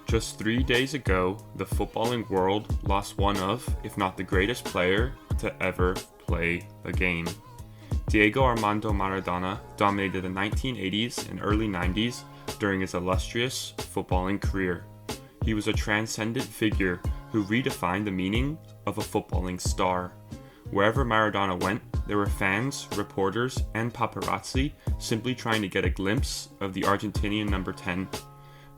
Just 3 days ago, the footballing world lost one of, if not the greatest player to ever play the game. Diego Armando Maradona dominated the 1980s and early 90s during his illustrious footballing career. He was a transcendent figure who redefined the meaning of a footballing star. Wherever Maradona went, there were fans, reporters, and paparazzi simply trying to get a glimpse of the Argentinian number 10.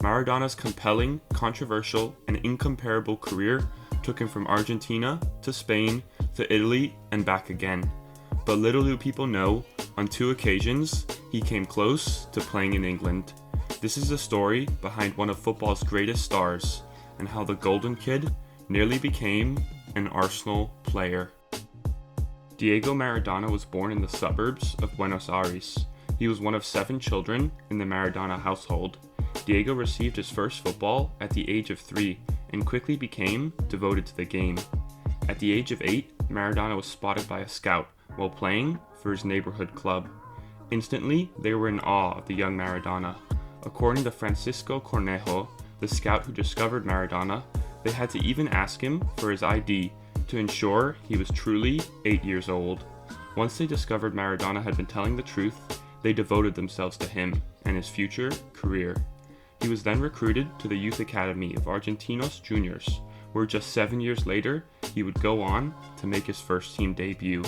Maradona's compelling, controversial, and incomparable career took him from Argentina to Spain to Italy and back again. But little do people know, on 2 occasions, he came close to playing in England. This is the story behind one of football's greatest stars, and how the Golden Kid nearly became an Arsenal player. Diego Maradona was born in the suburbs of Buenos Aires. He was one of 7 children in the Maradona household. Diego received his first football at the age of 3 and quickly became devoted to the game. At the age of 8, Maradona was spotted by a scout while playing for his neighborhood club. Instantly, they were in awe of the young Maradona. According to Francisco Cornejo, the scout who discovered Maradona, they had to even ask him for his ID to ensure he was truly 8 years old. Once they discovered Maradona had been telling the truth, they devoted themselves to him and his future career. He was then recruited to the youth academy of Argentinos Juniors, where just 7 years later, he would go on to make his first team debut.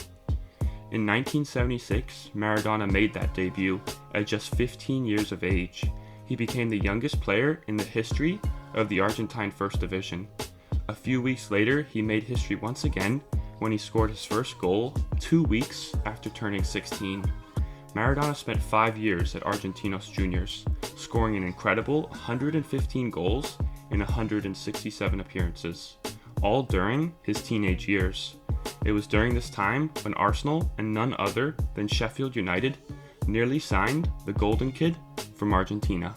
In 1976, Maradona made that debut at just 15 years of age. He became the youngest player in the history of the Argentine First Division. A few weeks later, he made history once again when he scored his first goal 2 weeks after turning 16. Maradona spent 5 years at Argentinos Juniors, scoring an incredible 115 goals in 167 appearances, all during his teenage years. It was during this time when Arsenal and none other than Sheffield United nearly signed the Golden Kid from Argentina.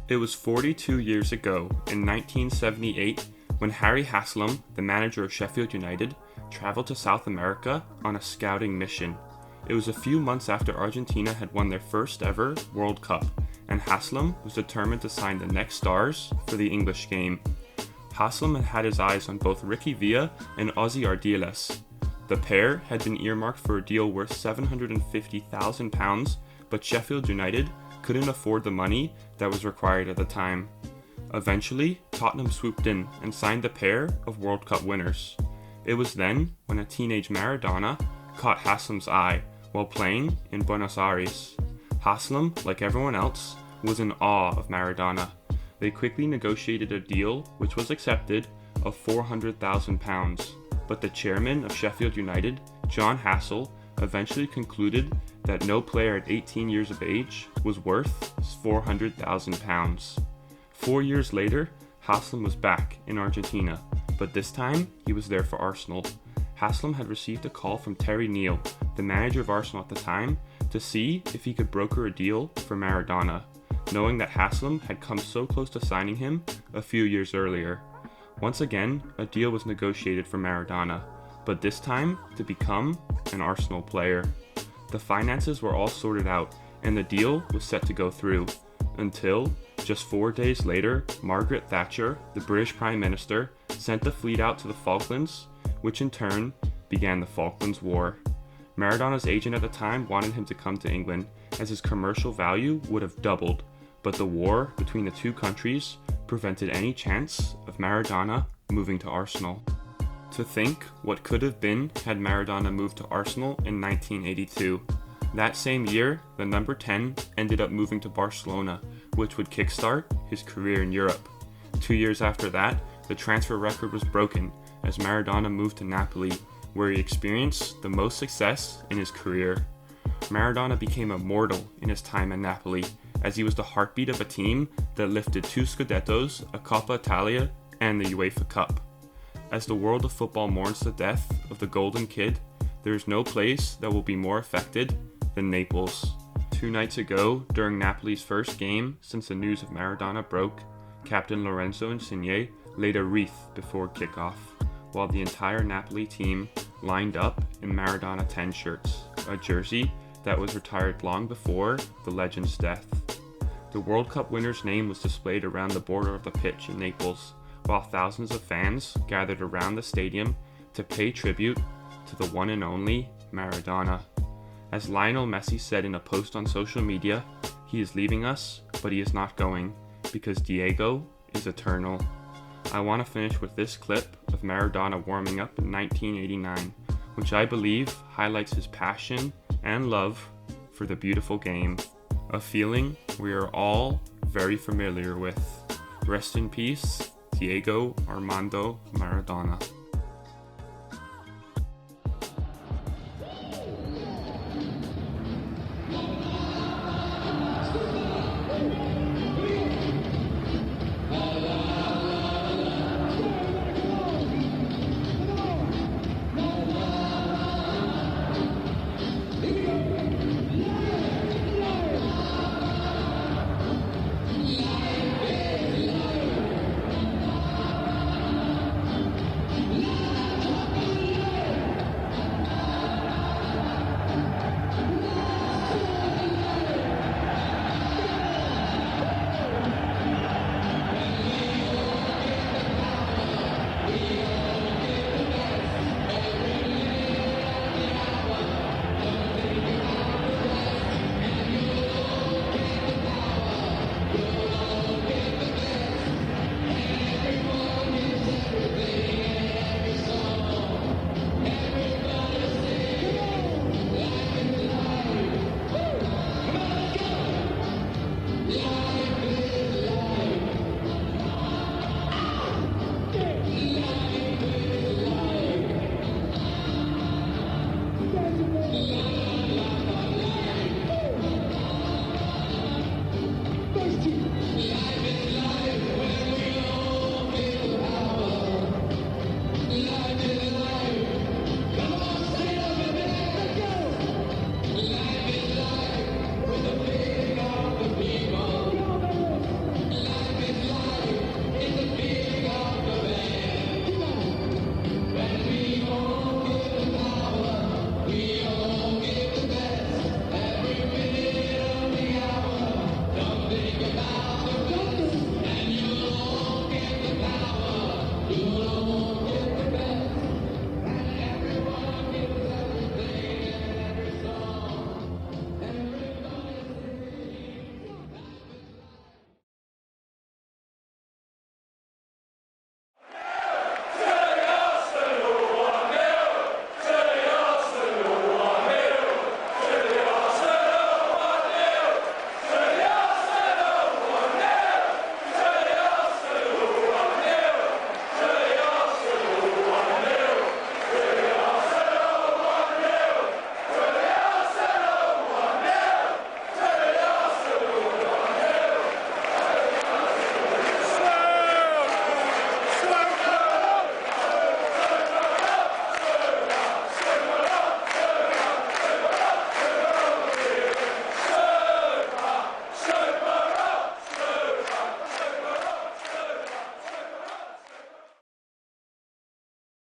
It was 42 years ago, in 1978, when Harry Haslam, the manager of Sheffield United, traveled to South America on a scouting mission. It was a few months after Argentina had won their first ever World Cup, and Haslam was determined to sign the next stars for the English game. Haslam had had his eyes on both Ricky Villa and Ozzy Ardiles. The pair had been earmarked for a deal worth £750,000, but Sheffield United couldn't afford the money that was required at the time. Eventually, Tottenham swooped in and signed the pair of World Cup winners. It was then when a teenage Maradona caught Haslam's eye while playing in Buenos Aires. Haslam, like everyone else, was in awe of Maradona. They quickly negotiated a deal which was accepted of £400,000, but the chairman of Sheffield United, John Hassel, eventually concluded that no player at 18 years of age was worth £400,000. 4 years later, Haslam was back in Argentina, but this time he was there for Arsenal. Haslam had received a call from Terry Neal, the manager of Arsenal at the time, to see if he could broker a deal for Maradona, knowing that Haslam had come so close to signing him a few years earlier. Once again, a deal was negotiated for Maradona, but this time to become an Arsenal player. The finances were all sorted out, and the deal was set to go through, until, just 4 days later, Margaret Thatcher, the British Prime Minister, sent the fleet out to the Falklands, which in turn began the Falklands War. Maradona's agent at the time wanted him to come to England, as his commercial value would have doubled, but the war between the 2 countries prevented any chance of Maradona moving to Arsenal. To think what could have been had Maradona moved to Arsenal in 1982. That same year, the number 10 ended up moving to Barcelona, which would kickstart his career in Europe. 2 years after that, the transfer record was broken as Maradona moved to Napoli, where he experienced the most success in his career. Maradona became immortal in his time at Napoli, as he was the heartbeat of a team that lifted 2 Scudettos, a Coppa Italia, and the UEFA Cup. As the world of football mourns the death of the Golden Kid, there is no place that will be more affected than Naples. 2 nights ago, during Napoli's first game since the news of Maradona broke, Captain Lorenzo Insigne laid a wreath before kickoff, while the entire Napoli team lined up in Maradona 10 shirts, a jersey that was retired long before the legend's death. The World Cup winner's name was displayed around the border of the pitch in Naples, while thousands of fans gathered around the stadium to pay tribute to the one and only Maradona. As Lionel Messi said in a post on social media, he is leaving us, but he is not going, because Diego is eternal. I want to finish with this clip of Maradona warming up in 1989, which I believe highlights his passion and love for the beautiful game, a feeling we are all very familiar with. Rest in peace, Diego Armando Maradona.